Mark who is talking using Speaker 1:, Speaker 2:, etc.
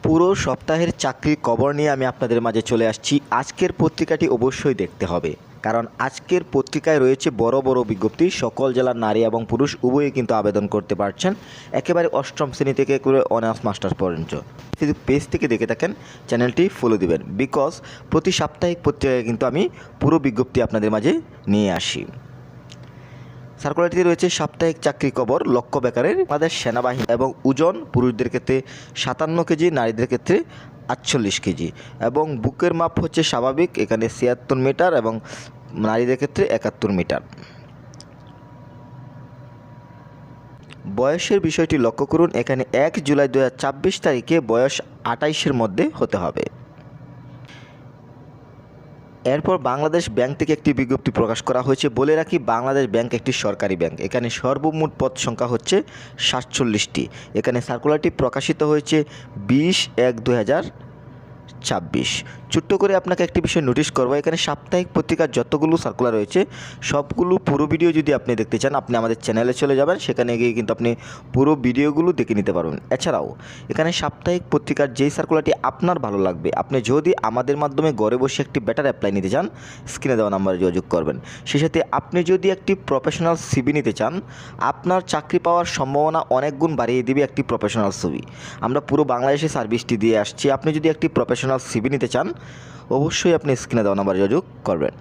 Speaker 1: পুরো সপ্তাহের চাকরির খবর নিয়ে আমি আপনাদের মাঝে চলে আসছি। আজকের পত্রিকাটি অবশ্যই দেখতে হবে, কারণ আজকের পত্রিকায় রয়েছে বড় বড় বিজ্ঞপ্তি। সকল জেলার নারী এবং পুরুষ উভয়ই কিন্তু আবেদন করতে পারছেন, একেবারে অষ্টম শ্রেণী থেকে করে অনার্স মাস্টার্স পর্যন্ত। যদি পেজ থেকে দেখে থাকেন চ্যানেলটি ফলো দিবেন, বিকজ প্রতি সাপ্তাহিক পত্রিকায় কিন্তু আমি পুরো বিজ্ঞপ্তি আপনাদের মাঝে নিয়ে আসি। সার্কুলারটিতে রয়েছে সাপ্তাহিক চাকরি খবর, লক্ষ্য বেকারের আমাদের সেনাবাহিনী এবং ওজন পুরুষদের ক্ষেত্রে 57 কেজি, নারীদের ক্ষেত্রে 48 কেজি এবং বুকের মাপ হচ্ছে স্বাভাবিক, এখানে 76 মিটার এবং নারীদের ক্ষেত্রে 71 মিটার। বয়সের বিষয়টি লক্ষ্য করুন, এখানে 1 জুলাই 2024 তারিখে বয়স 28-এর মধ্যে হতে হবে। এরপর বাংলাদেশ ব্যাংক থেকে একটি বিজ্ঞপ্তি প্রকাশ করা হয়েছে। বলে রাখি, বাংলাদেশ ব্যাংক একটি সরকারি ব্যাংক। এখানে সর্বমোট পদ সংখ্যা হচ্ছে 47টি। এখানে সার্কুলারটি প্রকাশিত হয়েছে 20/1/2024। ছোট্ট করে আপনাকে একটি বিষয় নোটিশ করবো, এখানে সাপ্তাহিক পত্রিকার যতগুলো সার্কুলার রয়েছে সবগুলো পুরো ভিডিও যদি আপনি দেখতে চান, আপনি আমাদের চ্যানেলে চলে যাবেন, সেখানে গিয়ে কিন্তু আপনি পুরো ভিডিওগুলো দেখে নিতে পারবেন। এছাড়াও এখানে সাপ্তাহিক পত্রিকার যেই সার্কুলারটি আপনার ভালো লাগবে, আপনি যদি আমাদের মাধ্যমে ঘরে বসে একটি বেটার অ্যাপ্লাই নিতে চান, স্ক্রিনে দেওয়া নাম্বারে যোগাযোগ করবেন। সেই সাথে আপনি যদি একটি প্রফেশনাল সিভি নিতে চান, আপনার চাকরি পাওয়ার সম্ভাবনা অনেক গুণ বাড়িয়ে দিবে একটি প্রফেশনাল সিভি। আমরা পুরো বাংলাদেশে সার্ভিসটি দিয়ে আসছি। আপনি যদি একটি প্রফেশনাল সিভি নিতে চান, অবশ্যই আপনি স্ক্রিনে দেওয়া নাম্বারে যোগাযোগ করবেন।